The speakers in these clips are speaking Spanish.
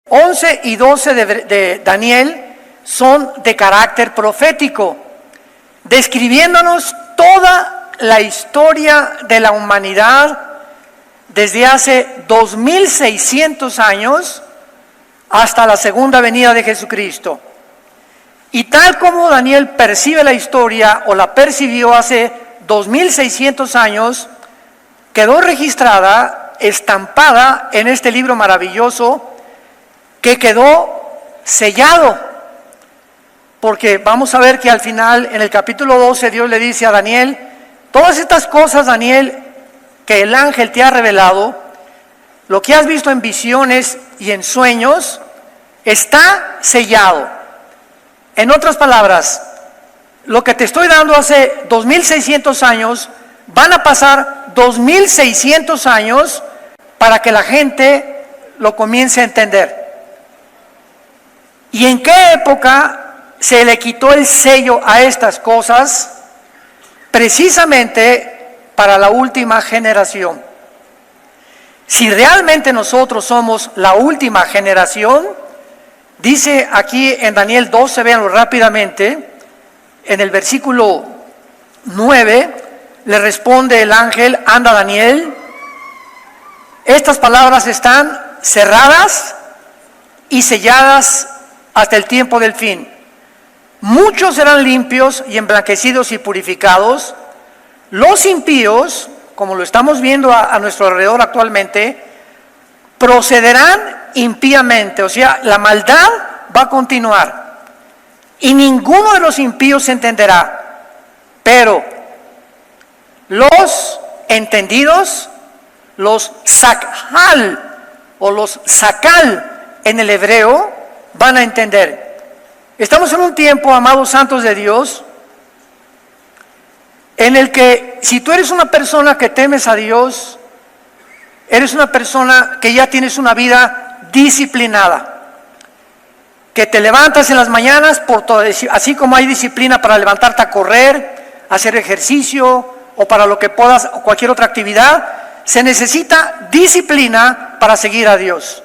11 y 12 de Daniel son de carácter profético, describiéndonos toda la historia de la humanidad desde hace 2600 años hasta la segunda venida de Jesucristo. Y tal como Daniel percibe la historia o la percibió hace 2600 años, quedó registrada, estampada en este libro maravilloso que quedó sellado. Porque vamos a ver que al final, en el capítulo 12, Dios le dice a Daniel: todas estas cosas, Daniel, que el ángel te ha revelado, lo que has visto en visiones y en sueños, está sellado. En otras palabras, lo que te estoy dando hace 2600 años, van a pasar 2600 años para que la gente lo comience a entender. ¿Y en qué época se le quitó el sello a estas cosas? Precisamente para la última generación. Si realmente nosotros somos la última generación, dice aquí en Daniel 12, véanlo rápidamente, en el versículo 9, le responde el ángel: anda, Daniel, estas palabras están cerradas y selladas hasta el tiempo del fin. Muchos serán limpios y emblanquecidos y purificados. Los impíos, como lo estamos viendo a nuestro alrededor actualmente, procederán impíamente, o sea, la maldad va a continuar. Y ninguno de los impíos se entenderá. Pero los entendidos, los sakal o los sakal en el hebreo, van a entender. Estamos en un tiempo, amados santos de Dios, en el que si tú eres una persona que temes a Dios, eres una persona que ya tienes una vida disciplinada, que te levantas en las mañanas, así como hay disciplina para levantarte a correr, hacer ejercicio o para lo que puedas, o cualquier otra actividad, se necesita disciplina para seguir a Dios.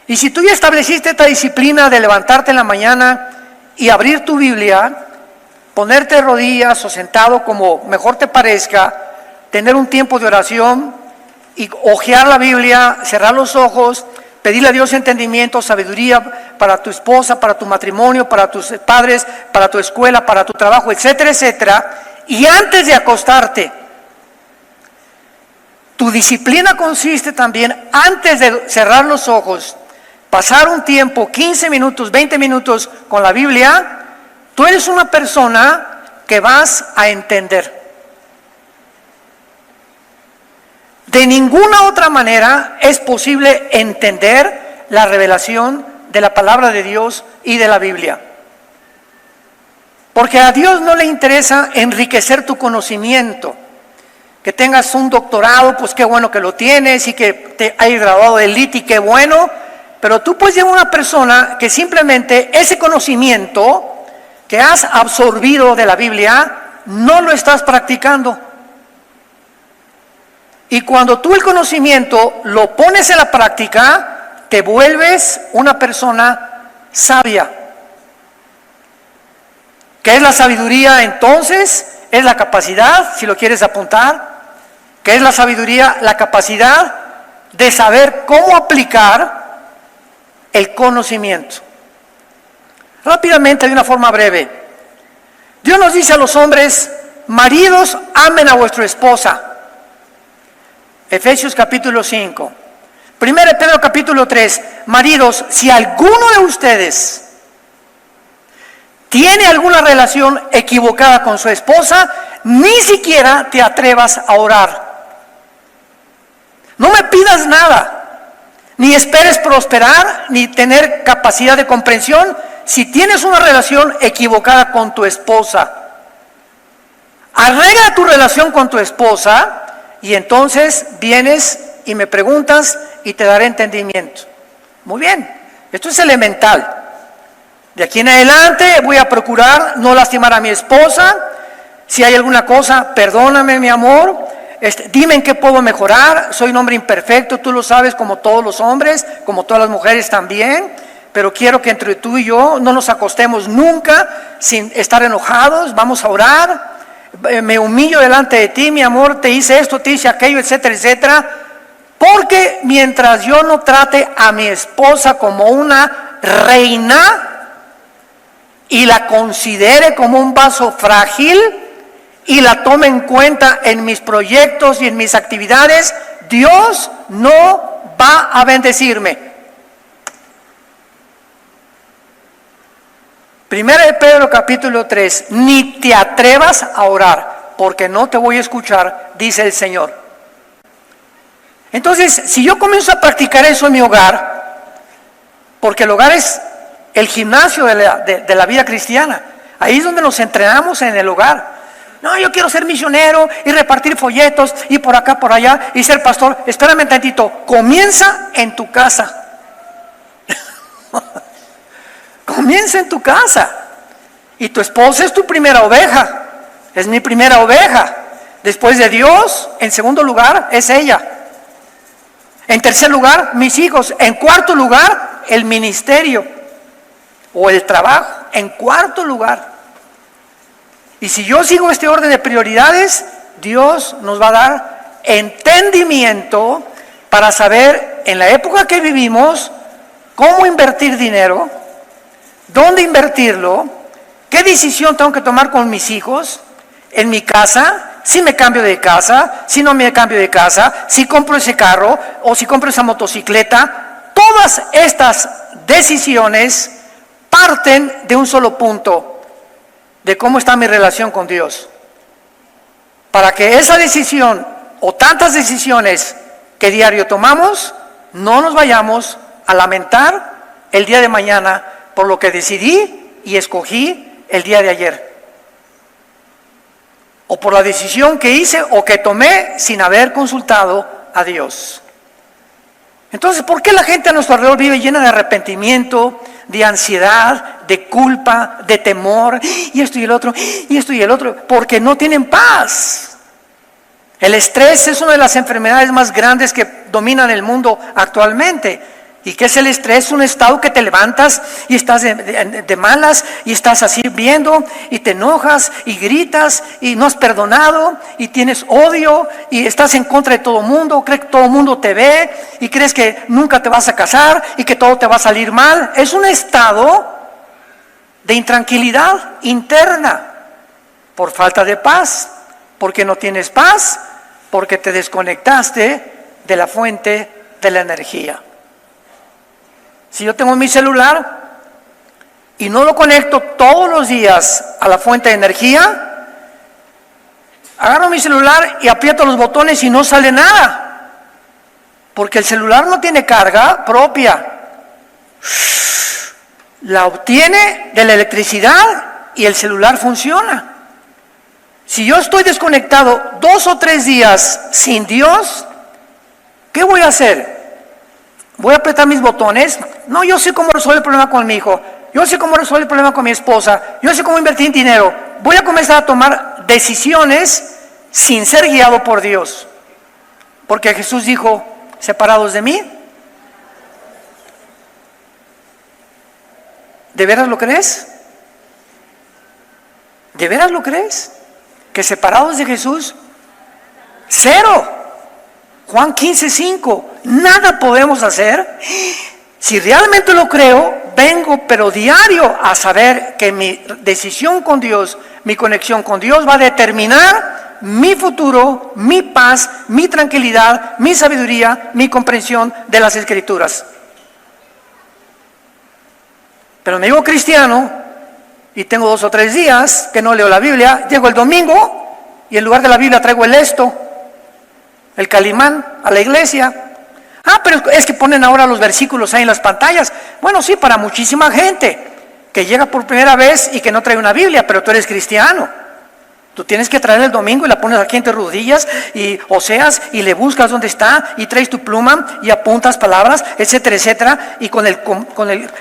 Y si tú ya estableciste esta disciplina de levantarte en la mañana y abrir tu Biblia, ponerte de rodillas o sentado como mejor te parezca, tener un tiempo de oración y hojear la Biblia, cerrar los ojos, pedirle a Dios entendimiento, sabiduría para tu esposa, para tu matrimonio, para tus padres, para tu escuela, para tu trabajo, etcétera, etcétera. Y antes de acostarte, tu disciplina consiste también, antes de cerrar los ojos, pasar un tiempo, 15 minutos, 20 minutos con la Biblia. Tú eres una persona que vas a entender. De ninguna otra manera es posible entender la revelación de la palabra de Dios y de la Biblia. Porque a Dios no le interesa enriquecer tu conocimiento. Que tengas un doctorado, pues qué bueno que lo tienes, y que te hayas graduado de élite, y qué bueno. Pero tú puedes llevar a una persona que simplemente ese conocimiento que has absorbido de la Biblia, no lo estás practicando. Y cuando tú el conocimiento lo pones en la práctica, te vuelves una persona sabia. ¿Qué es la sabiduría entonces? Es la capacidad, si lo quieres apuntar. ¿Qué es la sabiduría? La capacidad de saber cómo aplicar el conocimiento. Rápidamente, de una forma breve. Dios nos dice a los hombres: maridos, amen a vuestra esposa. Efesios capítulo 5. 1 Pedro capítulo 3. Maridos, si alguno de ustedes tiene alguna relación equivocada con su esposa, ni siquiera te atrevas a orar. No me pidas nada. Ni esperes prosperar, ni tener capacidad de comprensión si tienes una relación equivocada con tu esposa. Arregla tu relación con tu esposa y entonces vienes y me preguntas y te daré entendimiento. Muy bien, esto es elemental. De aquí en adelante voy a procurar no lastimar a mi esposa. Si hay alguna cosa, perdóname, mi amor. Dime en qué puedo mejorar. Soy un hombre imperfecto, tú lo sabes, como todos los hombres, como todas las mujeres también. Pero quiero que entre tú y yo no nos acostemos nunca sin estar enojados. Vamos a orar. Me humillo delante de ti, mi amor, te hice esto, te hice aquello, etcétera, etcétera. Porque mientras yo no trate a mi esposa como una reina y la considere como un vaso frágil y la tome en cuenta en mis proyectos y en mis actividades, Dios no va a bendecirme. Primera de Pedro capítulo 3, ni te atrevas a orar, porque no te voy a escuchar, dice el Señor. Entonces, si yo comienzo a practicar eso en mi hogar, porque el hogar es el gimnasio de la vida cristiana, ahí es donde nos entrenamos en el hogar. No, yo quiero ser misionero y repartir folletos y por acá, por allá y ser pastor. Espérame tantito, comienza en tu casa. Comienza en tu casa. Y tu esposa es tu primera oveja, es mi primera oveja. Después de Dios, en segundo lugar, es ella. En tercer lugar, mis hijos. En cuarto lugar, el ministerio o el trabajo. En cuarto lugar. Y si yo sigo este orden de prioridades, Dios nos va a dar entendimiento para saber en la época que vivimos cómo invertir dinero, dónde invertirlo, qué decisión tengo que tomar con mis hijos, en mi casa. Si me cambio de casa, si no me cambio de casa, si compro ese carro o si compro esa motocicleta. Todas estas decisiones parten de un solo punto, de cómo está mi relación con Dios. Para que esa decisión o tantas decisiones que diario tomamos, no nos vayamos a lamentar el día de mañana por lo que decidí y escogí el día de ayer. O por la decisión que hice o que tomé sin haber consultado a Dios. Entonces, ¿por qué la gente a nuestro alrededor vive llena de arrepentimiento, de ansiedad, de culpa, de temor, y esto y el otro, y esto y el otro? Porque no tienen paz. El estrés es una de las enfermedades más grandes que dominan el mundo actualmente. ¿Y qué es el estrés? Un estado que te levantas y estás de malas y estás así viendo y te enojas y gritas y no has perdonado y tienes odio y estás en contra de todo el mundo, crees que todo el mundo te ve y crees que nunca te vas a casar y que todo te va a salir mal. Es un estado de intranquilidad interna por falta de paz. Porque no tienes paz, porque te desconectaste de la fuente de la energía. Si yo tengo mi celular y no lo conecto todos los días a la fuente de energía, agarro mi celular y aprieto los botones y no sale nada, porque el celular no tiene carga propia, la obtiene de la electricidad y el celular funciona. Si yo estoy desconectado 2 o 3 días sin Dios, ¿qué voy a hacer? ¿Voy a apretar mis botones? No, yo sé cómo resolver el problema con mi hijo. Yo sé cómo resolver el problema con mi esposa. Yo sé cómo invertir dinero. Voy a comenzar a tomar decisiones sin ser guiado por Dios. Porque Jesús dijo, separados de mí. ¿De veras lo crees? ¿De veras lo crees? Que separados de Jesús, cero. Juan 15:5, nada podemos hacer. Si realmente lo creo, vengo pero diario a saber que mi decisión con Dios, mi conexión con Dios va a determinar mi futuro, mi paz, mi tranquilidad, mi sabiduría, mi comprensión de las Escrituras. Pero me digo cristiano y tengo 2 o 3 días que no leo la Biblia, llego el domingo y en lugar de la Biblia traigo el el calimán a la iglesia. Pero es que ponen ahora los versículos ahí en las pantallas. Bueno, sí, para muchísima gente que llega por primera vez y que no trae una Biblia, pero tú eres cristiano. Tú tienes que traer el domingo y la pones aquí entre rodillas y Oseas y le buscas dónde está y traes tu pluma y apuntas palabras, etcétera, etcétera. Y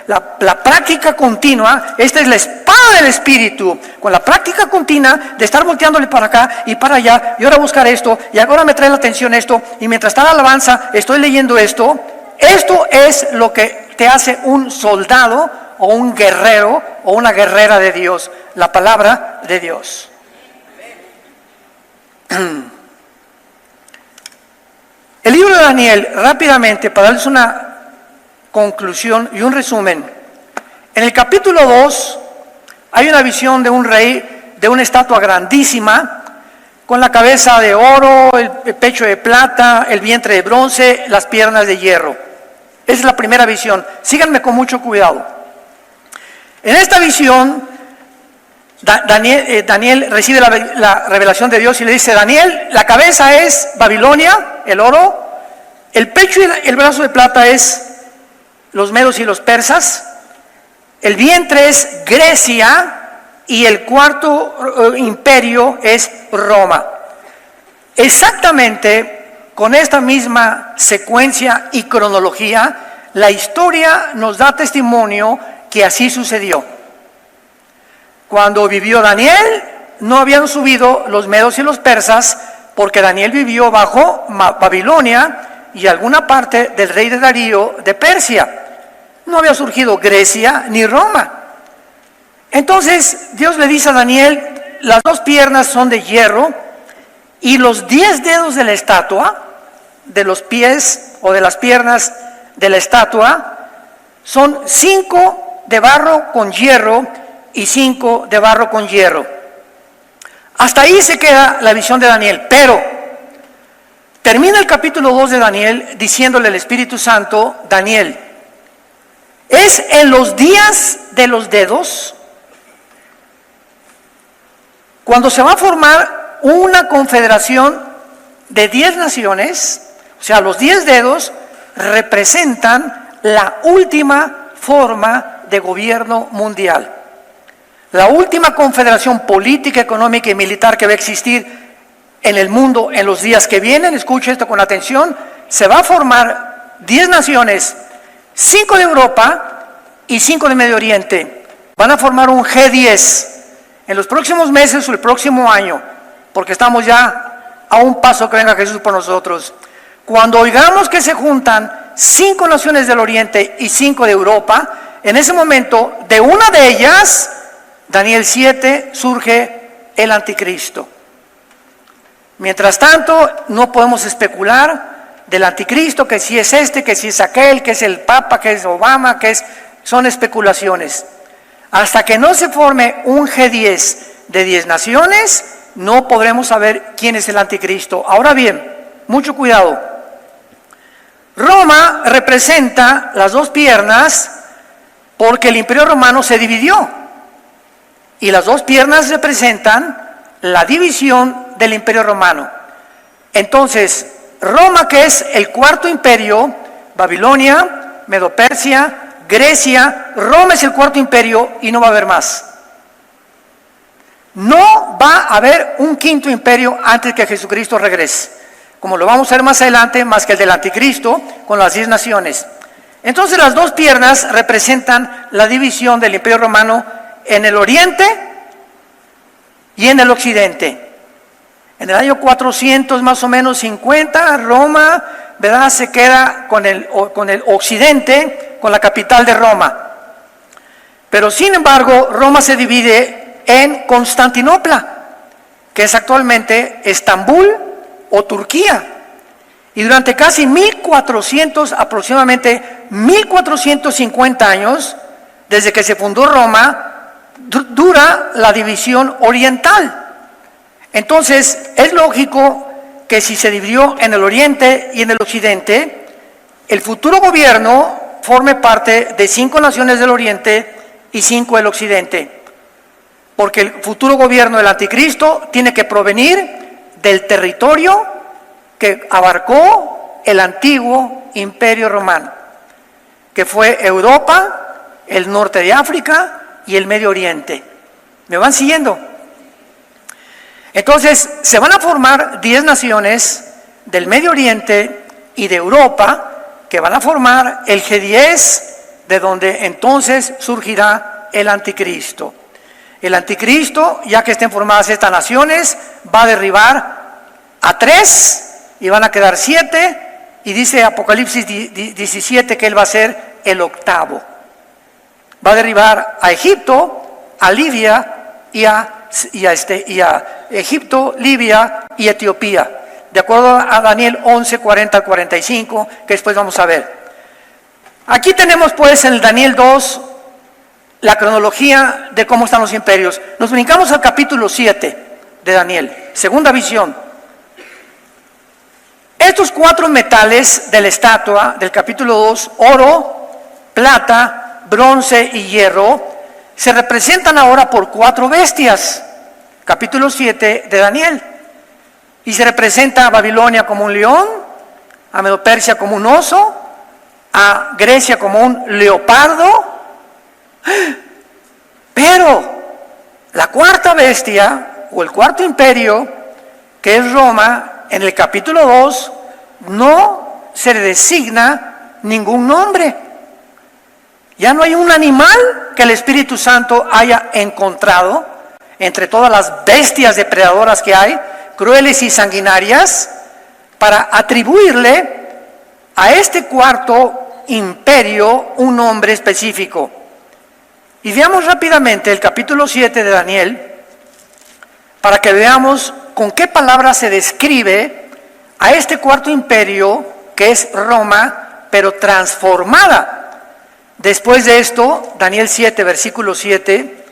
la práctica continua, esta es la espada del Espíritu, con la práctica continua de estar volteándole para acá y para allá y ahora buscar esto y ahora me trae la atención esto y mientras está la alabanza estoy leyendo esto. Esto es lo que te hace un soldado o un guerrero o una guerrera de Dios, la palabra de Dios. El libro de Daniel, rápidamente, para darles una conclusión y un resumen. En el capítulo 2 hay una visión de un rey, de una estatua grandísima, con la cabeza de oro, el pecho de plata, el vientre de bronce, las piernas de hierro. Esa es la primera visión. Síganme con mucho cuidado. En esta visión, Daniel recibe la revelación de Dios y le dice: Daniel, la cabeza es Babilonia, el oro, el pecho y el brazo de plata es los medos y los persas, el vientre es Grecia y el cuarto imperio es Roma. Exactamente con esta misma secuencia y cronología, la historia nos da testimonio que así sucedió. Cuando vivió Daniel, no habían subido los medos y los persas, porque Daniel vivió bajo Babilonia y alguna parte del rey de Darío de Persia. No había surgido Grecia ni Roma. Entonces Dios le dice a Daniel: las dos piernas son de hierro y los 10 dedos de la estatua, de los pies o de las piernas de la estatua, son 5 de barro con hierro y 5 de barro con hierro. Hasta ahí se queda la visión de Daniel, pero termina el capítulo 2 de Daniel diciéndole el Espíritu Santo: Daniel, es en los días de los dedos cuando se va a formar una confederación de 10 naciones, o sea, los 10 dedos representan la última forma de gobierno mundial. La última confederación política, económica y militar que va a existir en el mundo en los días que vienen, escuche esto con atención, se va a formar 10 naciones, 5 de Europa y 5 de Medio Oriente. Van a formar un G10 en los próximos meses o el próximo año, porque estamos ya a un paso que venga Jesús por nosotros. Cuando oigamos que se juntan 5 naciones del Oriente y 5 de Europa, en ese momento, de una de ellas, Daniel 7, surge el anticristo. Mientras tanto, no podemos especular del anticristo, que si es este, que si es aquel, que es el Papa, que es Obama, son especulaciones. Hasta que no se forme un G10 de 10 naciones, no podremos saber quién es el anticristo. Ahora bien, mucho cuidado. Roma representa las dos piernas porque el Imperio Romano se dividió. Y las dos piernas representan la división del Imperio Romano. Entonces, Roma, que es el cuarto imperio, Babilonia, Medo-Persia, Grecia, Roma es el cuarto imperio y no va a haber más. No va a haber un quinto imperio antes que Jesucristo regrese, como lo vamos a ver más adelante, más que el del anticristo con las 10 naciones. Entonces las dos piernas representan la división del Imperio Romano en el oriente y en el occidente. En el año 400 más o menos 50, Roma, ¿verdad?, se queda con el occidente, con la capital de Roma. Pero sin embargo, Roma se divide en Constantinopla, que es actualmente Estambul o Turquía. Y durante casi 1400, aproximadamente 1450 años, desde que se fundó Roma, dura la división oriental. Entonces, es lógico que si se dividió en el oriente y en el occidente, el futuro gobierno forme parte de 5 naciones del oriente y 5 del occidente. Porque el futuro gobierno del anticristo tiene que provenir del territorio que abarcó el antiguo Imperio Romano, que fue Europa, el norte de África y el Medio Oriente. ¿Me van siguiendo? Entonces se van a formar 10 naciones del Medio Oriente y de Europa que van a formar el G10, de donde entonces surgirá el anticristo. El anticristo, ya que estén formadas estas naciones, va a derribar a 3 y van a quedar 7, y dice Apocalipsis 17 que él va a ser el octavo. Va a derribar a Egipto, a Libia y a Egipto, Libia y Etiopía, de acuerdo a Daniel 11, 40 al 45, que después vamos a ver. Aquí tenemos pues en el Daniel 2 la cronología de cómo están los imperios. Nos brincamos al capítulo 7 de Daniel, segunda visión. Estos 4 metales de la estatua del capítulo 2, oro, plata, bronce y hierro, se representan ahora por 4 bestias, capítulo 7 de Daniel. Y se representa a Babilonia como un león, a Medo-Persia como un oso, a Grecia como un leopardo. Pero la cuarta bestia, o el cuarto imperio, que es Roma, en el capítulo 2, no se le designa ningún nombre. Ya no hay un animal que el Espíritu Santo haya encontrado entre todas las bestias depredadoras que hay, crueles y sanguinarias, para atribuirle a este cuarto imperio un nombre específico. Y veamos rápidamente el capítulo 7 de Daniel, para que veamos con qué palabra se describe a este cuarto imperio, que es Roma, pero transformada. Después de esto, Daniel 7, versículo 7,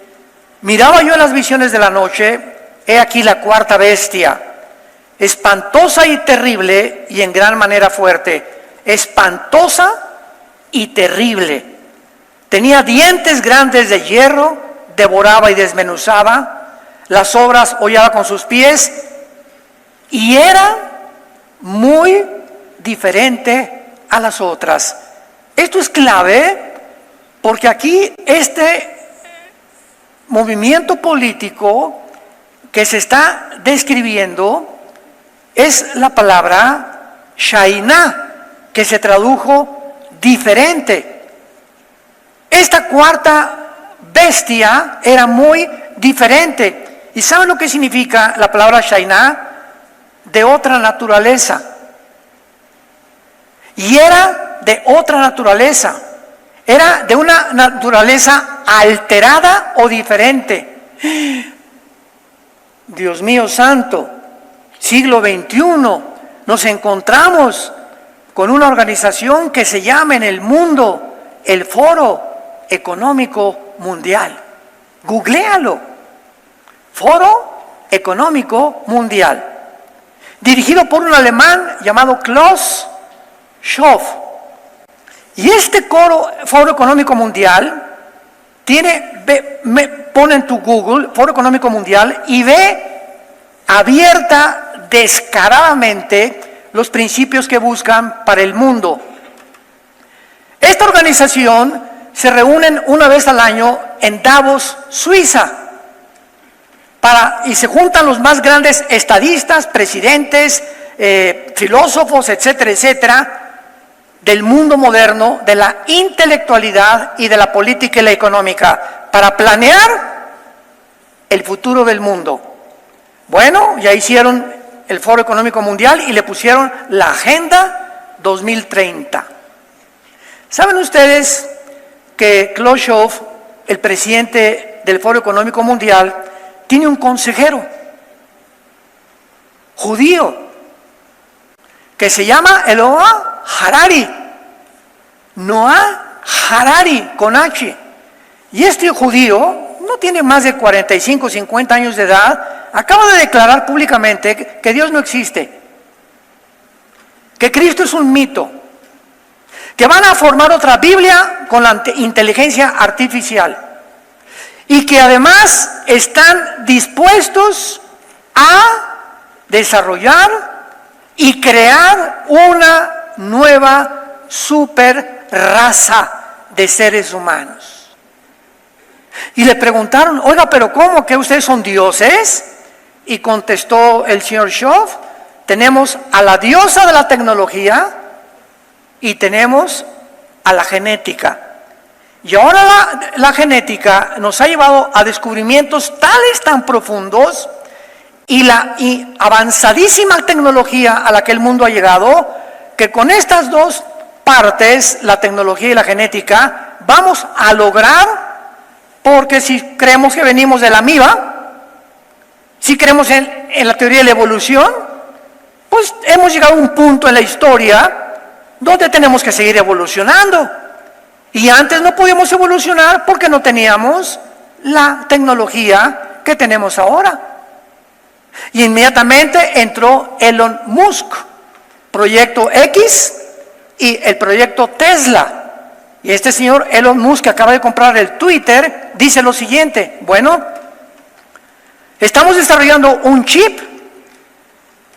miraba yo en las visiones de la noche, he aquí la cuarta bestia, espantosa y terrible y en gran manera fuerte, espantosa y terrible. Tenía dientes grandes de hierro, devoraba y desmenuzaba, las obras hollaba con sus pies, y era muy diferente a las otras. Esto es clave, porque aquí este movimiento político que se está describiendo es la palabra Shainá, que se tradujo diferente. Esta cuarta bestia era muy diferente. ¿Y saben lo que significa la palabra Shainá? De otra naturaleza. Y era de otra naturaleza. Era de una naturaleza alterada o diferente. Dios mío santo, siglo XXI, nos encontramos con una organización que se llama en el mundo el Foro Económico Mundial. Googléalo. Foro Económico Mundial. Dirigido por un alemán llamado Klaus Schwab. Y este Foro Económico Mundial pone en tu Google Foro Económico Mundial y ve abierta, descaradamente, los principios que buscan para el mundo. Esta organización se reúnen una vez al año en Davos, Suiza, y se juntan los más grandes estadistas, presidentes, filósofos, etcétera, etcétera, del mundo moderno, de la intelectualidad y de la política y la económica, para planear el futuro del mundo. Bueno, ya hicieron el Foro Económico Mundial y le pusieron la Agenda 2030. ¿Saben ustedes que Klaus Schwab, el presidente del Foro Económico Mundial, tiene un consejero judío que se llama Noah Harari? Noah Harari, con H. Y este judío no tiene más de 45, 50 años de edad, acaba de declarar públicamente que Dios no existe, que Cristo es un mito, que van a formar otra Biblia con la inteligencia artificial y que además están dispuestos a desarrollar y crear una nueva super raza de seres humanos. Y le preguntaron, oiga, pero ¿cómo? ¿Que ustedes son dioses? Y contestó el señor Schoff, tenemos a la diosa de la tecnología y tenemos a la genética. Y ahora la genética nos ha llevado a descubrimientos tales tan profundos y la avanzadísima tecnología a la que el mundo ha llegado, que con estas dos partes, la tecnología y la genética, vamos a lograr, porque si creemos que venimos de la amiba, si creemos en la teoría de la evolución, pues hemos llegado a un punto en la historia donde tenemos que seguir evolucionando. Y antes no podíamos evolucionar porque no teníamos la tecnología que tenemos ahora. Y inmediatamente entró Elon Musk, Proyecto X y el proyecto Tesla. Y este señor Elon Musk, que acaba de comprar el Twitter, dice lo siguiente: bueno, estamos desarrollando un chip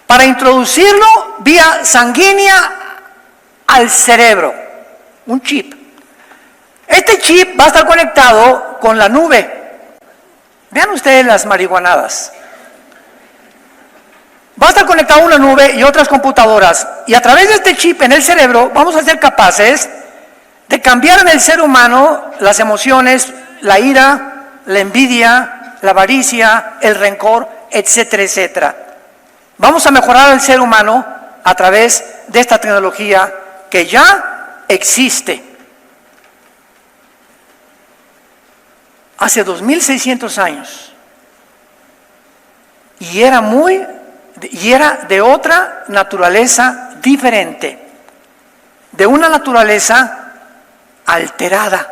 para introducirlo vía sanguínea al cerebro. Un chip. Este chip va a estar conectado con la nube. Vean ustedes las marihuanadas. Va a estar conectado a una nube y otras computadoras. Y a través de este chip en el cerebro vamos a ser capaces de cambiar en el ser humano las emociones, la ira, la envidia, la avaricia, el rencor, etcétera, etcétera. Vamos a mejorar al ser humano a través de esta tecnología que ya existe. Hace 2600 años. Y era de otra naturaleza diferente, de una naturaleza alterada.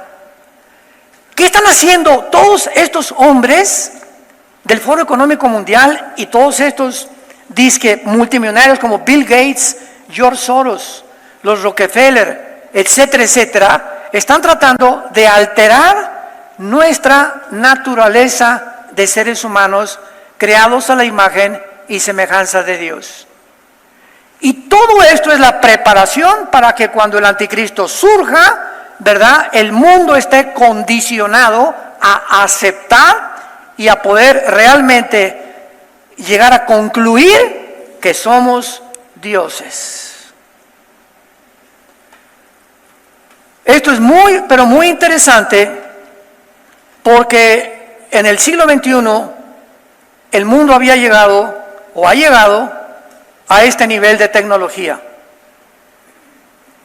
¿Qué están haciendo todos estos hombres del Foro Económico Mundial y todos estos disque multimillonarios como Bill Gates, George Soros, los Rockefeller, etcétera, etcétera? Están tratando de alterar nuestra naturaleza de seres humanos creados a la imagen y semejanza de Dios. Y todo esto es la preparación para que cuando el anticristo surja, ¿verdad?, el mundo esté condicionado a aceptar y a poder realmente llegar a concluir que somos dioses. Esto es muy, pero muy interesante, porque en el siglo XXI el mundo había llegado o ha llegado a este nivel de tecnología.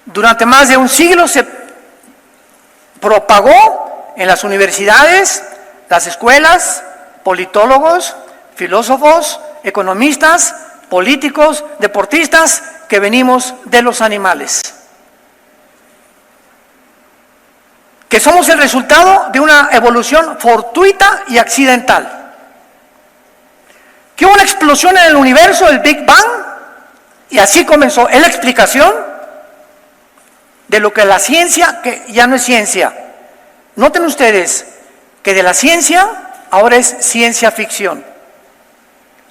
Durante más de un siglo se propagó en las universidades, las escuelas, politólogos, filósofos, economistas, políticos, deportistas, que venimos de los animales. Que somos el resultado de una evolución fortuita y accidental. Que hubo una explosión en el universo, el Big Bang, y así comenzó. Es la explicación de lo que la ciencia, que ya no es ciencia. Noten ustedes que de la ciencia ahora es ciencia ficción.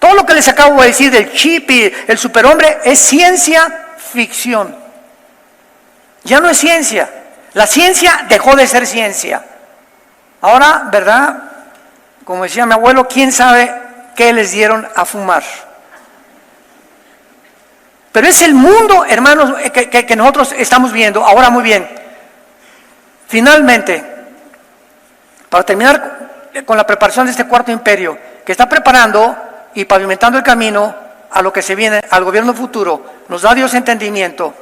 Todo lo que les acabo de decir del chip y el superhombre es ciencia ficción. Ya no es ciencia. La ciencia dejó de ser ciencia. Ahora, ¿verdad? Como decía mi abuelo, ¿quién sabe qué les dieron a fumar? Pero es el mundo, hermanos, que nosotros estamos viendo. Ahora, muy bien. Finalmente, para terminar con la preparación de este cuarto imperio, que está preparando y pavimentando el camino a lo que se viene, al gobierno futuro, nos da Dios entendimiento.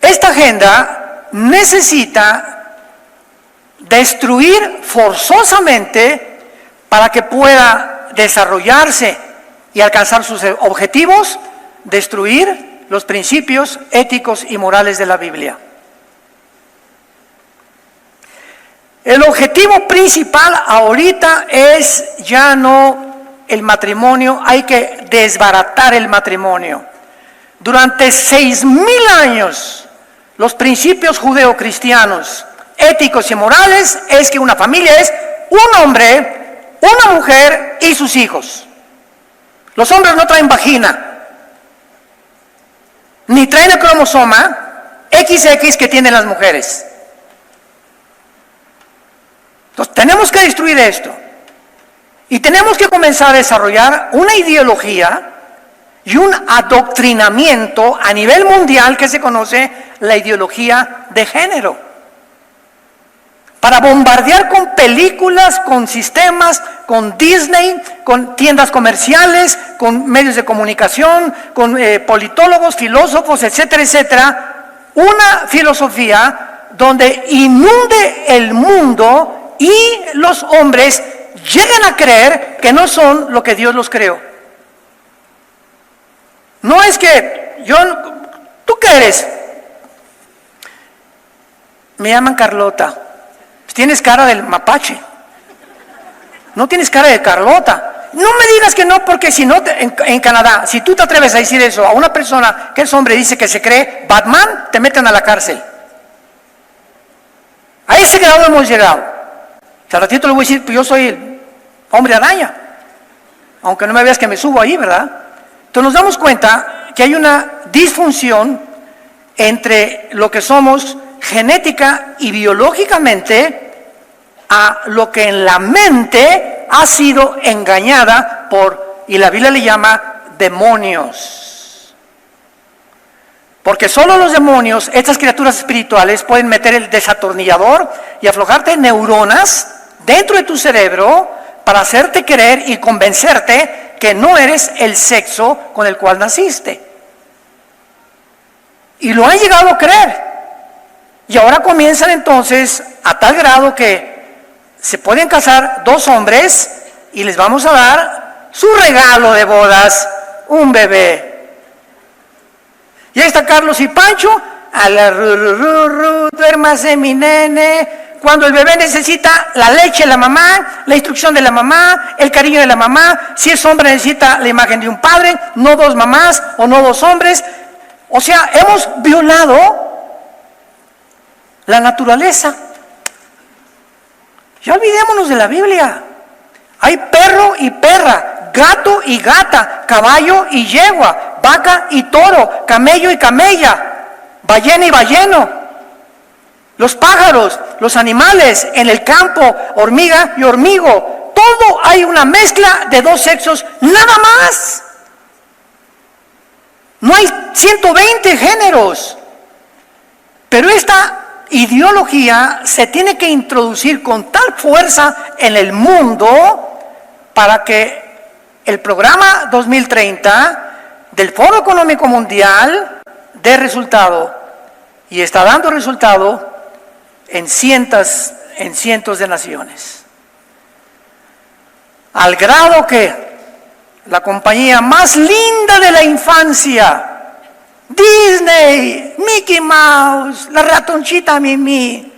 Esta agenda necesita destruir forzosamente para que pueda desarrollarse y alcanzar sus objetivos, destruir los principios éticos y morales de la Biblia. El objetivo principal ahorita es ya no el matrimonio, hay que desbaratar el matrimonio. Durante 6000 años, los principios judeocristianos, éticos y morales, es que una familia es un hombre, una mujer y sus hijos. Los hombres no traen vagina, ni traen el cromosoma XX que tienen las mujeres. Entonces tenemos que destruir esto. Y tenemos que comenzar a desarrollar una ideología y un adoctrinamiento a nivel mundial que se conoce la ideología de género, para bombardear con películas, con sistemas, con Disney, con tiendas comerciales, con medios de comunicación, con politólogos, filósofos, etcétera, etcétera, una filosofía donde inunde el mundo y los hombres lleguen a creer que no son lo que Dios los creó. No es que ¿tú qué eres? Me llaman Carlota. Tienes cara del mapache. No tienes cara de Carlota. No me digas que no, porque si no, en Canadá, si tú te atreves a decir eso a una persona que es hombre y dice que se cree Batman, te meten a la cárcel. A ese grado hemos llegado. O sea, al ratito le voy a decir, pues yo soy el hombre araña. Aunque no me veas que me subo ahí, ¿verdad? Entonces nos damos cuenta que hay una disfunción entre lo que somos genética y biológicamente a lo que en la mente ha sido engañada por, y la Biblia le llama demonios. Porque solo los demonios, estas criaturas espirituales, pueden meter el desatornillador y aflojarte neuronas dentro de tu cerebro para hacerte creer y convencerte que no eres el sexo con el cual naciste. Y lo han llegado a creer. Y ahora comienzan entonces a tal grado que se pueden casar dos hombres y les vamos a dar su regalo de bodas, un bebé. Y ahí está Carlos y Pancho, a la duérmase mi nene. Cuando el bebé necesita la leche de la mamá, la instrucción de la mamá, el cariño de la mamá, si es hombre necesita la imagen de un padre, no dos mamás o no dos hombres. O sea, hemos violado la naturaleza. Ya olvidémonos de la Biblia. Hay perro y perra, gato y gata, caballo y yegua, vaca y toro, camello y camella, ballena y balleno. Los pájaros, los animales en el campo, hormiga y hormigo. Todo hay una mezcla de dos sexos, nada más. No hay 120 géneros. Pero esta ideología se tiene que introducir con tal fuerza en el mundo para que el programa 2030 del Foro Económico Mundial dé resultado, y está dando resultado en cientos de naciones, al grado que la compañía más linda de la infancia, Disney, Mickey Mouse, la ratoncita Mimi,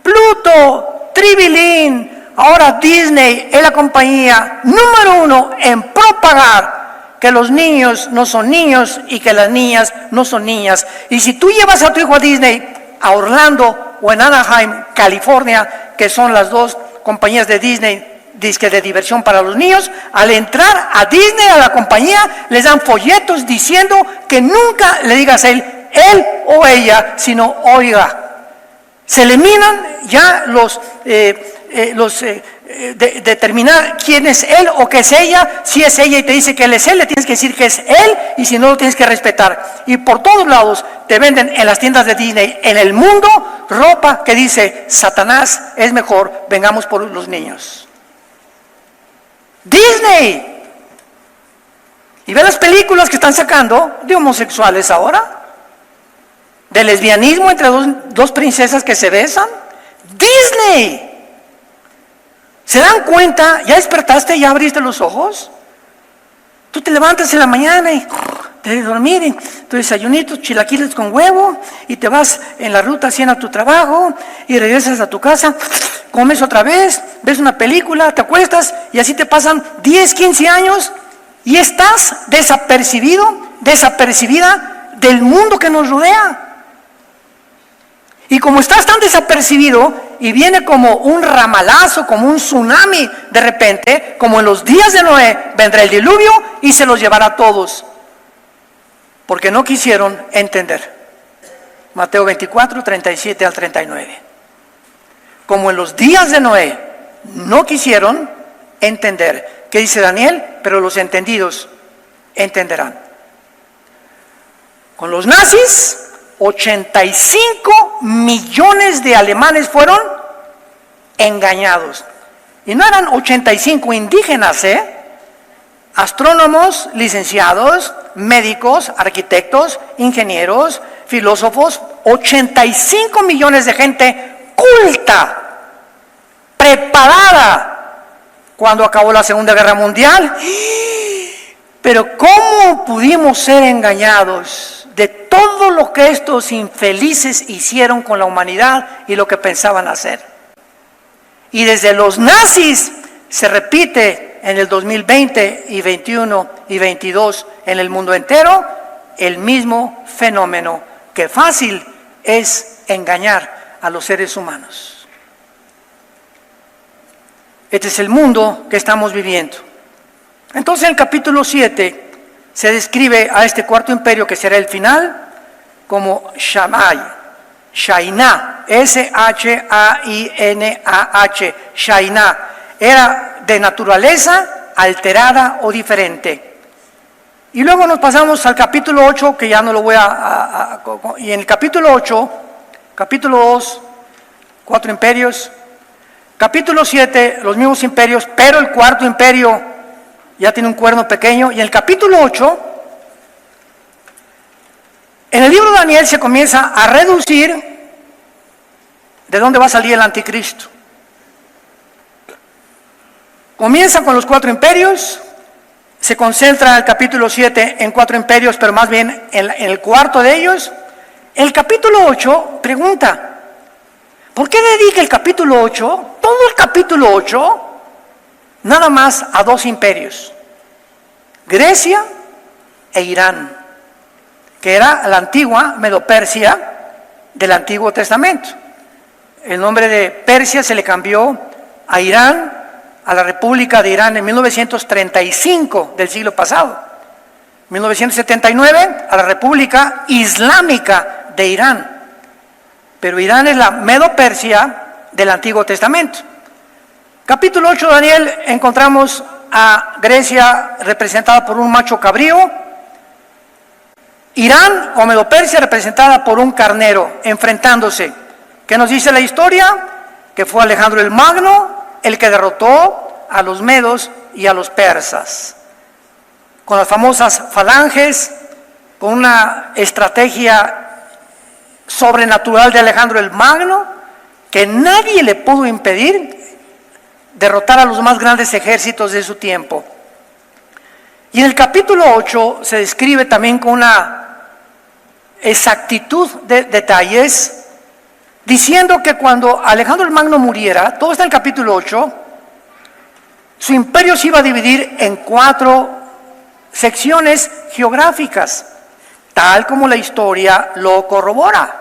Pluto, Tribilín, ahora Disney es la compañía número 1 en propagar que los niños no son niños y que las niñas no son niñas. Y si tú llevas a tu hijo a Disney, a Orlando o en Anaheim, California, que son las dos compañías de Disney, disque de diversión para los niños, al entrar a Disney, a la compañía, les dan folletos diciendo que nunca le digas a él o ella, sino oiga. Se eliminan ya determinar quién es él o qué es ella. Si es ella y te dice que él es él, le tienes que decir que es él, y si no, lo tienes que respetar. Y por todos lados te venden en las tiendas de Disney en el mundo ropa que dice Satanás es mejor, vengamos por los niños. Disney. Y ve las películas que están sacando de homosexuales ahora, de lesbianismo entre dos princesas que se besan. Disney. ¿Se dan cuenta? ¿Ya despertaste? ¿Ya abriste los ojos? Tú te levantas en la mañana y te de dormir, y tu desayunito, chilaquiles con huevo, y te vas en la ruta 100 a tu trabajo, y regresas a tu casa, comes otra vez, ves una película, te acuestas, y así te pasan 10, 15 años, y estás desapercibida del mundo que nos rodea. Y como estás tan desapercibido y viene como un ramalazo, como un tsunami de repente, como en los días de Noé, vendrá el diluvio y se los llevará a todos. Porque no quisieron entender. Mateo 24, 37 al 39. Como en los días de Noé no quisieron, entender. ¿Qué dice Daniel? Pero los entendidos entenderán. Con los nazis, 85 millones de alemanes fueron engañados. Y no eran 85 indígenas, astrónomos, licenciados, médicos, arquitectos, ingenieros, filósofos, 85 millones de gente culta, preparada cuando acabó la Segunda Guerra Mundial. Pero ¿cómo pudimos ser engañados de todo lo que estos infelices hicieron con la humanidad y lo que pensaban hacer? Y desde los nazis se repite en el 2020 y 21 y 22 en el mundo entero el mismo fenómeno, que fácil es engañar a los seres humanos. Este es el mundo que estamos viviendo. Entonces en el capítulo 7 se describe a este cuarto imperio, que será el final, como Shainah, S-H-A-I-N-A-H, Shainah. Era de naturaleza alterada o diferente. Y luego nos pasamos al capítulo 8, que ya no lo voy y en el capítulo 8, capítulo 2, 4 imperios, capítulo 7, los mismos imperios, pero el cuarto imperio ya tiene un cuerno pequeño. Y en el capítulo 8, en el libro de Daniel se comienza a reducir de dónde va a salir el anticristo. Comienza con los 4 imperios, se concentra el capítulo 7 en 4 imperios, pero más bien en el cuarto de ellos. El capítulo 8 pregunta, ¿por qué dedica el capítulo 8, todo el capítulo 8, nada más a 2 imperios? Grecia e Irán, que era la antigua Medo-Persia del Antiguo Testamento. El nombre de Persia se le cambió a Irán, a la República de Irán en 1935 del siglo pasado. 1979 a la República Islámica de Irán. Pero Irán es la Medo-Persia del Antiguo Testamento. Capítulo 8 de Daniel, encontramos a Grecia representada por un macho cabrío, Irán o Medo-Persia representada por un carnero, enfrentándose. ¿Qué nos dice la historia? Que fue Alejandro el Magno el que derrotó a los medos y a los persas, con las famosas falanges, con una estrategia sobrenatural de Alejandro el Magno, que nadie le pudo impedir derrotar a los más grandes ejércitos de su tiempo. Y en el capítulo 8 se describe también con una exactitud de detalles, diciendo que cuando Alejandro el Magno muriera, todo está en el capítulo 8, su imperio se iba a dividir en 4 secciones geográficas, tal como la historia lo corrobora.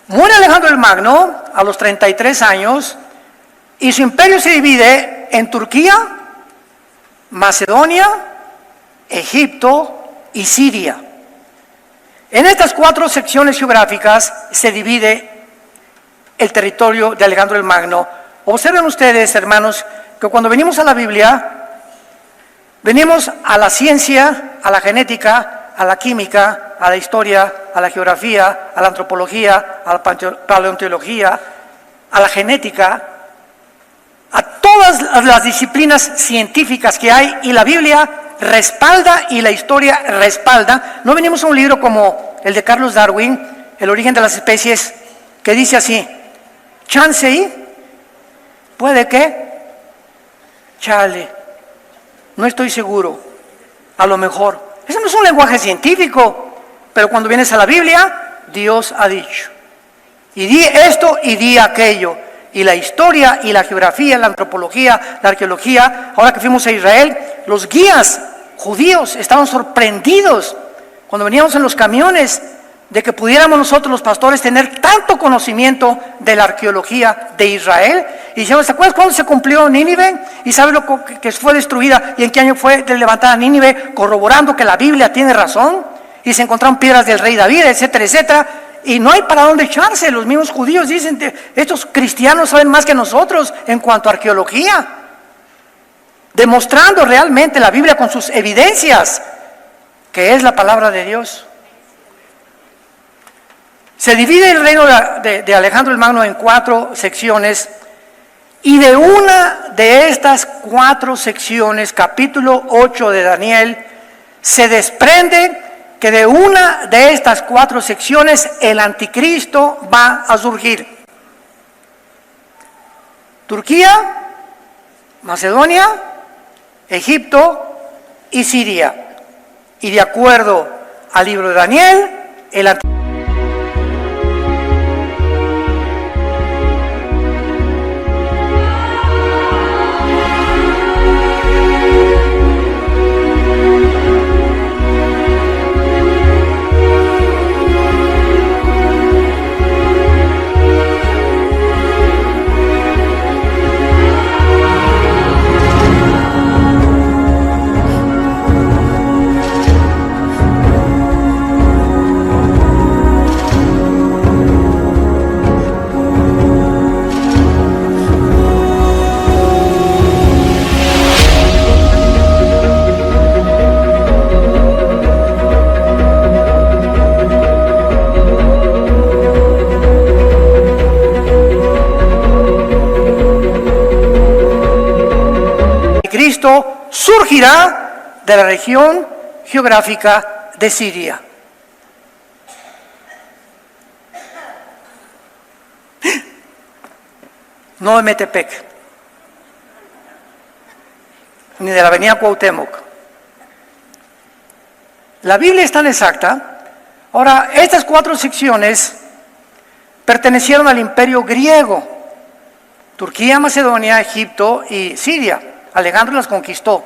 Muere Alejandro el Magno a los 33 años y su imperio se divide en Turquía, Macedonia, Egipto y Siria. En estas 4 secciones geográficas se divide el territorio de Alejandro el Magno. Observen ustedes, hermanos, que cuando venimos a la Biblia, venimos a la ciencia, a la genética, a la química, a la historia, a la geografía, a la antropología, a la paleontología, a la genética, a todas las disciplinas científicas que hay, y la Biblia respalda y la historia respalda. No venimos a un libro como el de Carlos Darwin, El origen de las especies, que dice así: chance y, puede que, chale, no estoy seguro, a lo mejor. Eso no es un lenguaje científico, pero cuando vienes a la Biblia, Dios ha dicho, y di esto y di aquello. Y la historia y la geografía, la antropología, la arqueología, ahora que fuimos a Israel, los guías judíos estaban sorprendidos cuando veníamos en los camiones de que pudiéramos nosotros los pastores tener tanto conocimiento de la arqueología de Israel. Y decíamos, ¿te acuerdas cuándo se cumplió Nínive? ¿Y sabes lo que fue destruida y en qué año fue levantada Nínive? Corroborando que la Biblia tiene razón. Y se encontraron piedras del rey David, etcétera, etcétera. Y no hay para dónde echarse. Los mismos judíos dicen, estos cristianos saben más que nosotros en cuanto a arqueología. demostrando realmente la Biblia con sus evidencias, que es la palabra de Dios. Se divide el reino de Alejandro el Magno en 4 secciones, y de una de estas 4 secciones, capítulo 8 de Daniel, se desprende que de una de estas 4 secciones el anticristo va a surgir. Turquía, Macedonia, Egipto y Siria. Y de acuerdo al libro de Daniel, el anticristo surgirá de la región geográfica de Siria. No de Metepec, ni de la avenida Cuauhtémoc. La Biblia es tan exacta. Ahora, estas 4 secciones pertenecieron al imperio griego: Turquía, Macedonia, Egipto y Siria. Alejandro las conquistó.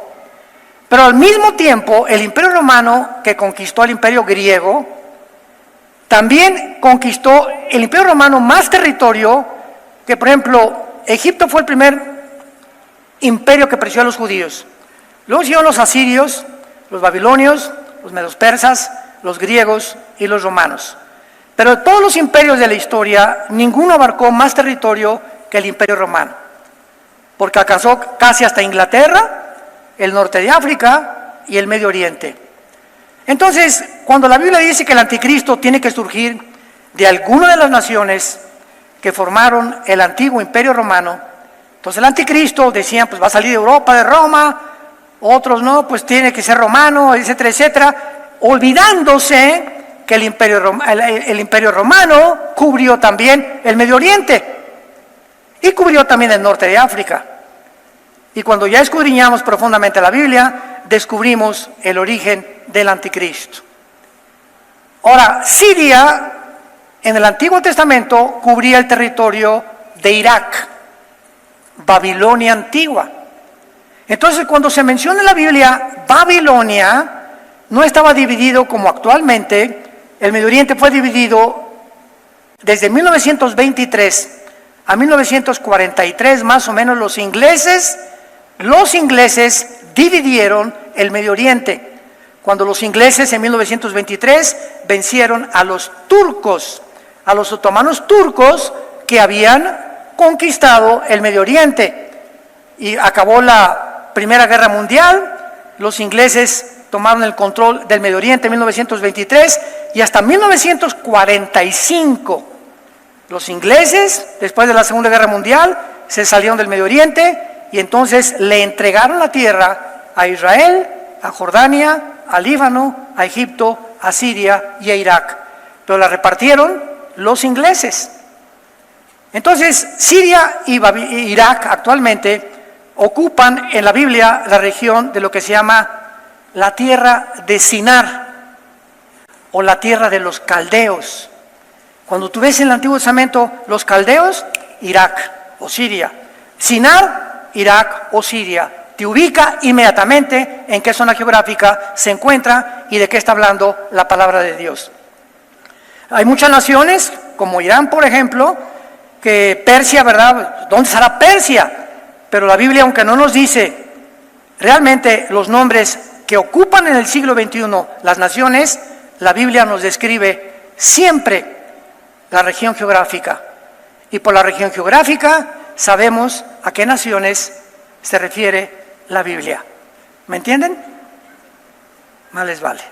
Pero al mismo tiempo, el imperio romano, que conquistó al imperio griego, también conquistó el imperio romano más territorio, que por ejemplo, Egipto fue el primer imperio que persiguió a los judíos. Luego siguieron los asirios, los babilonios, los medos persas, los griegos y los romanos. Pero de todos los imperios de la historia, ninguno abarcó más territorio que el imperio romano, porque alcanzó casi hasta Inglaterra, el norte de África y el Medio Oriente. Entonces, cuando la Biblia dice que el anticristo tiene que surgir de alguna de las naciones que formaron el antiguo imperio romano, entonces el anticristo, decían, pues va a salir de Europa, de Roma, otros no, pues tiene que ser romano, etcétera, etcétera, olvidándose que el imperio romano cubrió también el Medio Oriente y cubrió también el norte de África. Y cuando ya escudriñamos profundamente la Biblia, descubrimos el origen del anticristo. Ahora, Siria en el Antiguo Testamento cubría el territorio de Irak, Babilonia antigua. Entonces, cuando se menciona en la Biblia Babilonia, no estaba dividido como actualmente. El Medio Oriente fue dividido desde 1923 a 1943, más o menos. Los ingleses dividieron el Medio Oriente, cuando los ingleses en 1923 vencieron a los turcos, a los otomanos turcos que habían conquistado el Medio Oriente. Y acabó la Primera Guerra Mundial, los ingleses tomaron el control del Medio Oriente en 1923 y hasta 1945 los ingleses, después de la Segunda Guerra Mundial, se salieron del Medio Oriente y entonces le entregaron la tierra a Israel, a Jordania, a Líbano, a Egipto, a Siria y a Irak. Pero la repartieron los ingleses. Entonces, Siria y Irak actualmente ocupan en la Biblia la región de lo que se llama la tierra de Sinar o la tierra de los caldeos. Cuando tú ves en el Antiguo Testamento los caldeos, Irak o Siria. Sinar, Irak o Siria. Te ubica inmediatamente en qué zona geográfica se encuentra y de qué está hablando la palabra de Dios. Hay muchas naciones, como Irán, por ejemplo, que Persia, ¿verdad? ¿Dónde estará Persia? Pero la Biblia, aunque no nos dice realmente los nombres que ocupan en el siglo XXI las naciones, la Biblia nos describe siempre la región geográfica. Y por la región geográfica sabemos a qué naciones se refiere la Biblia. ¿Me entienden? Más les vale.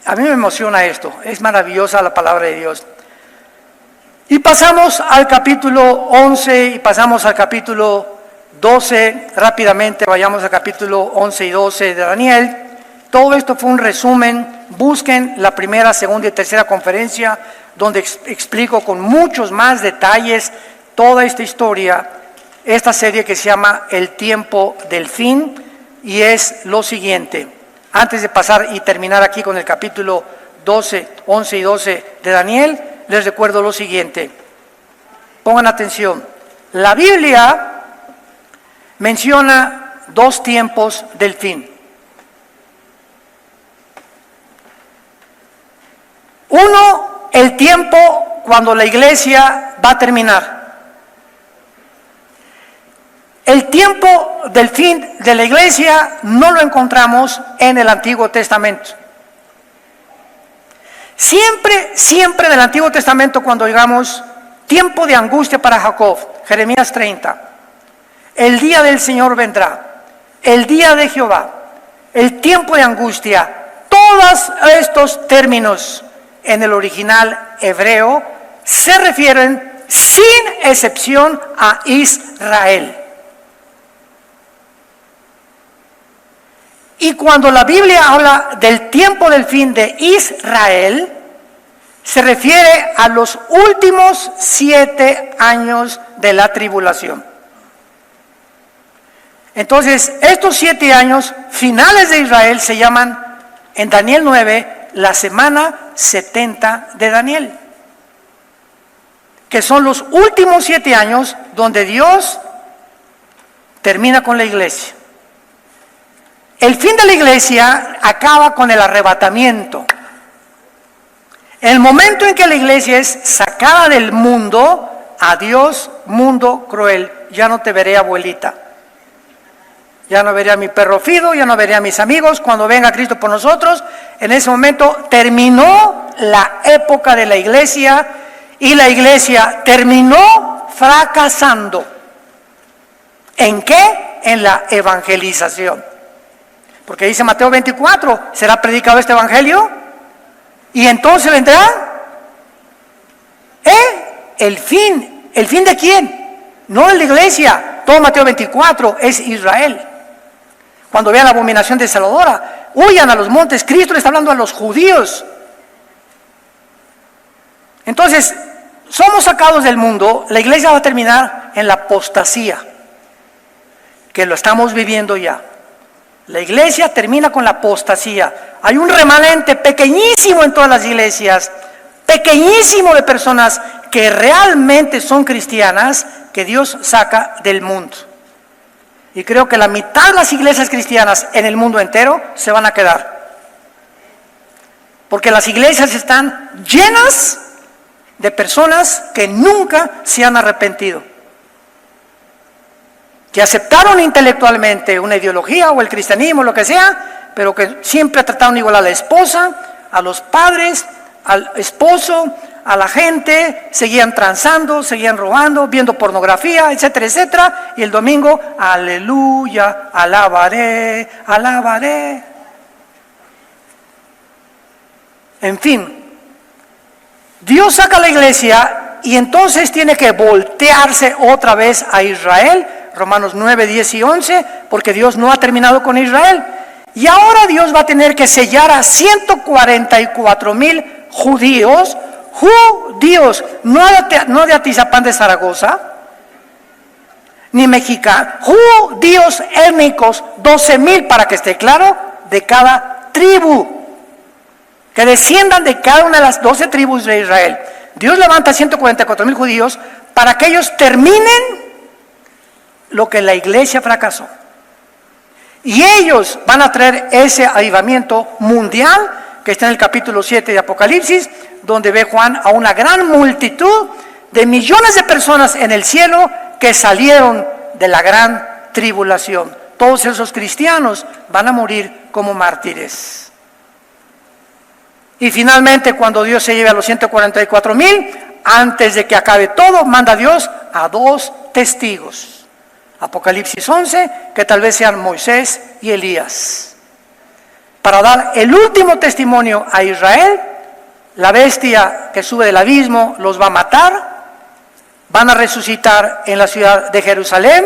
A mí me emociona esto, es maravillosa la palabra de Dios. Y pasamos al capítulo 11 y pasamos al capítulo 12, rápidamente vayamos al capítulo 11 y 12 de Daniel. Todo esto fue un resumen, busquen la primera, segunda y tercera conferencia, donde explico con muchos más detalles toda esta historia, esta serie que se llama El tiempo del fin, y es lo siguiente. Antes de pasar y terminar aquí con el capítulo 12, 11 y 12 de Daniel, les recuerdo lo siguiente. Pongan atención. La Biblia menciona dos tiempos del fin. Uno, el tiempo cuando la iglesia va a terminar. El tiempo del fin de la iglesia no lo encontramos en el Antiguo Testamento. Siempre en el Antiguo Testamento, cuando digamos tiempo de angustia para Jacob, Jeremías 30, el día del Señor vendrá, el día de Jehová, el tiempo de angustia, todos estos términos en el original hebreo se refieren sin excepción a Israel. Y cuando la Biblia habla del tiempo del fin de Israel, se refiere a los últimos 7 años de la tribulación. Entonces, estos 7 años finales de Israel se llaman, en Daniel 9, la semana 70 de Daniel, que son los últimos 7 años donde Dios termina con la iglesia. El fin de la iglesia acaba con el arrebatamiento. El momento en que la iglesia es sacada del mundo, adiós mundo cruel, ya no te veré, abuelita. Ya no veré a mi perro Fido, ya no veré a mis amigos. Cuando venga Cristo por nosotros, en ese momento terminó la época de la iglesia y la iglesia terminó fracasando. ¿En qué? En la evangelización. Porque dice Mateo 24, ¿será predicado este evangelio? Y entonces vendrá el fin. ¿El fin de quién? No de la iglesia. Todo Mateo 24 es Israel. Cuando vean la abominación desoladora, huyan a los montes. Cristo le está hablando a los judíos. Entonces, somos sacados del mundo. La iglesia va a terminar en la apostasía, que lo estamos viviendo ya. La iglesia termina con la apostasía. Hay un remanente pequeñísimo en todas las iglesias, pequeñísimo de personas que realmente son cristianas, que Dios saca del mundo. Y creo que la mitad de las iglesias cristianas en el mundo entero se van a quedar. Porque las iglesias están llenas de personas que nunca se han arrepentido, que aceptaron intelectualmente una ideología o el cristianismo, lo que sea, pero que siempre trataron igual a la esposa, a los padres, al esposo, a la gente, seguían transando, seguían robando, viendo pornografía, etcétera, etcétera, y el domingo, aleluya, alabaré, alabaré. En fin, Dios saca a la iglesia y entonces tiene que voltearse otra vez a Israel, Romanos 9, 10 y 11, porque Dios no ha terminado con Israel. Y ahora Dios va a tener que sellar a 144,000 judíos, no de Atizapán de Zaragoza, ni mexicanos, judíos étnicos, 12,000 para que esté claro, de cada tribu, que desciendan de cada una de las 12 tribus de Israel. Dios levanta a 144,000 judíos para que ellos terminen lo que la iglesia fracasó. Y ellos van a traer ese avivamiento mundial que está en el capítulo 7 de Apocalipsis, donde ve Juan a una gran multitud de millones de personas en el cielo que salieron de la gran tribulación. Todos esos cristianos van a morir como mártires. Y finalmente, cuando Dios se lleve a los 144,000, antes de que acabe todo, manda Dios a 2 testigos. Apocalipsis 11, que tal vez sean Moisés y Elías. Para dar el último testimonio a Israel, la bestia que sube del abismo los va a matar, van a resucitar en la ciudad de Jerusalén,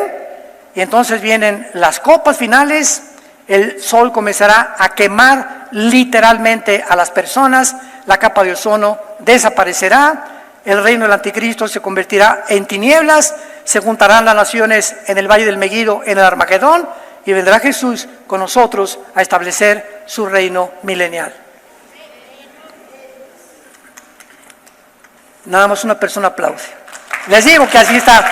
y entonces vienen las copas finales, el sol comenzará a quemar literalmente a las personas, la capa de ozono desaparecerá, el reino del anticristo se convertirá en tinieblas, se juntarán las naciones en el valle del Megiddo, en el Armagedón, y vendrá Jesús con nosotros a establecer su reino milenial. Nada más una persona aplaude. Les digo que así está.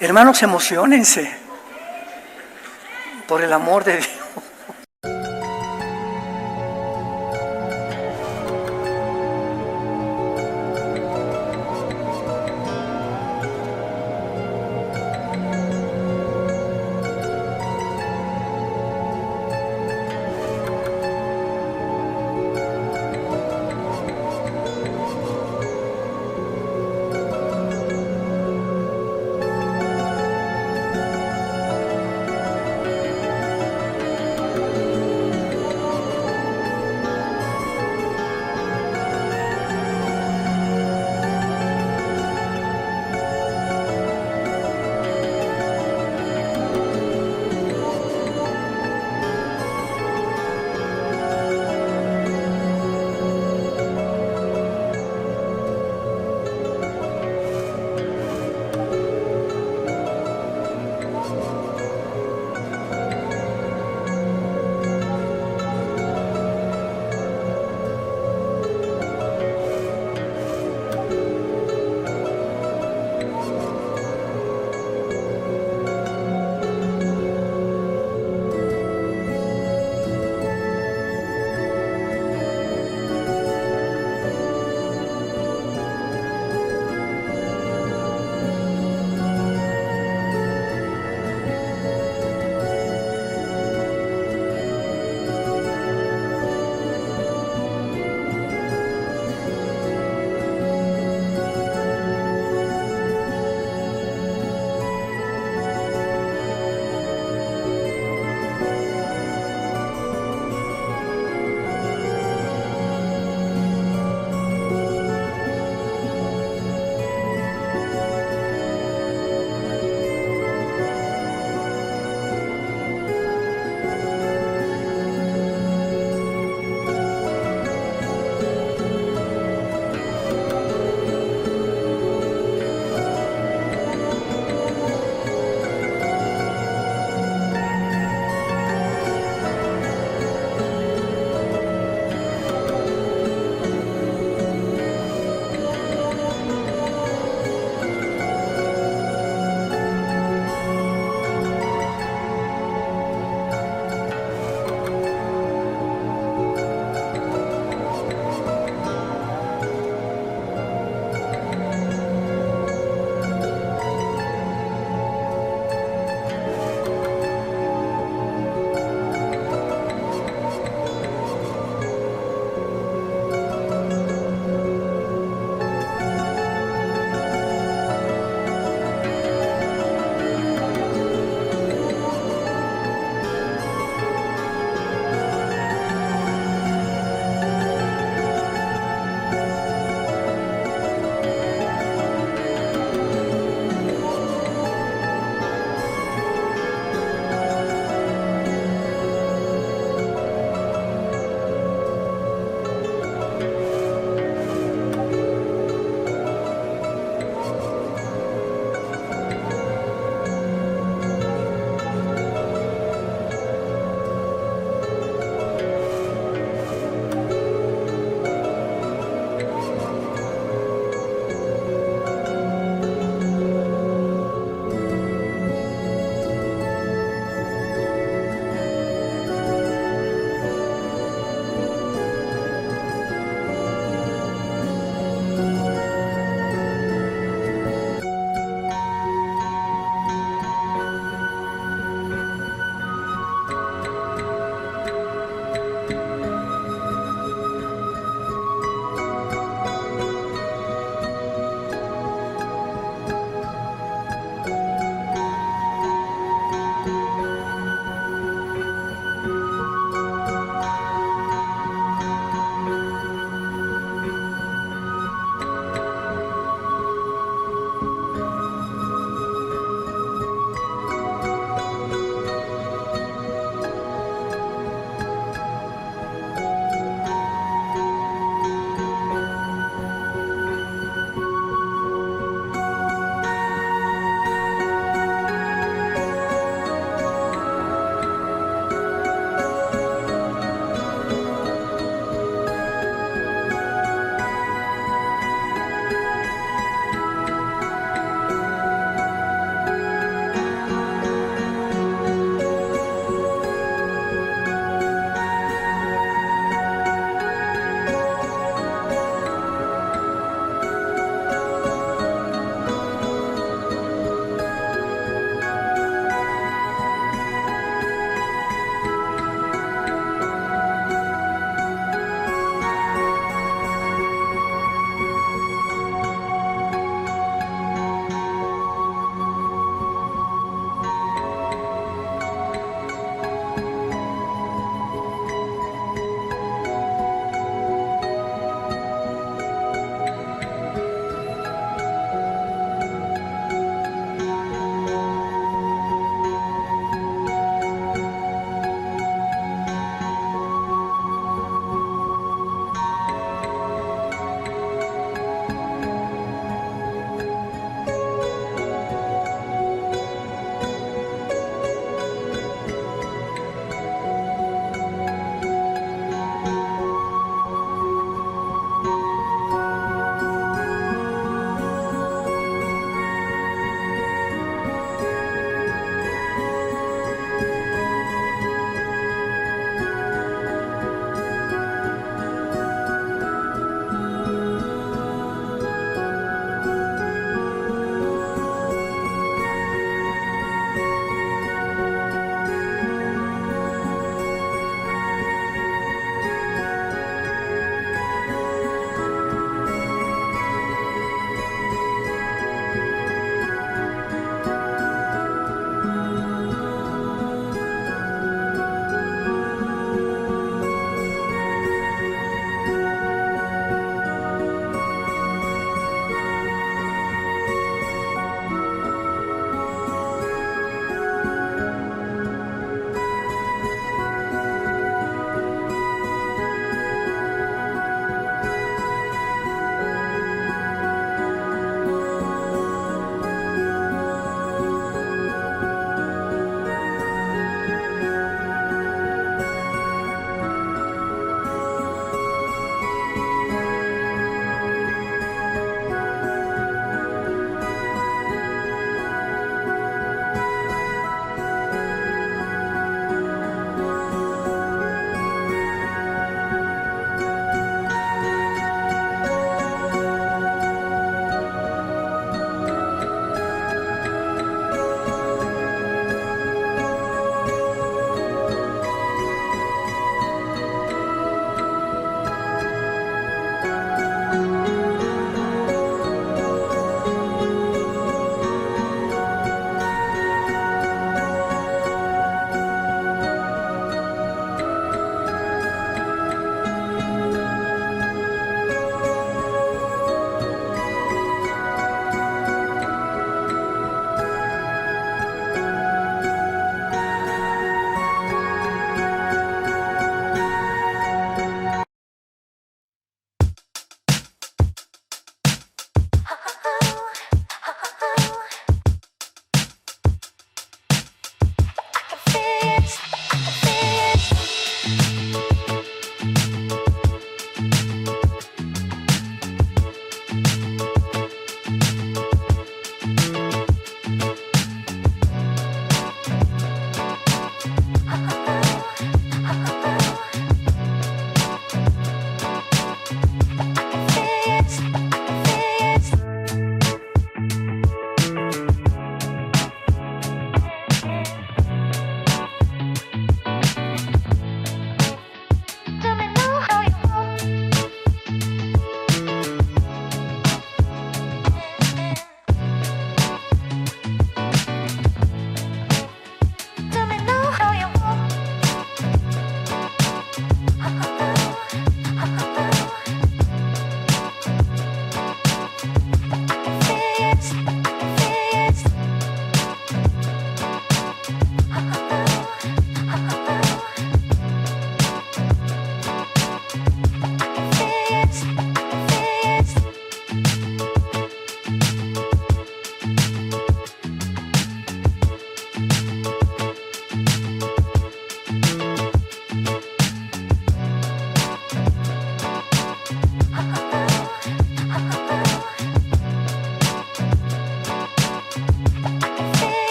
Hermanos, emociónense, por el amor de Dios.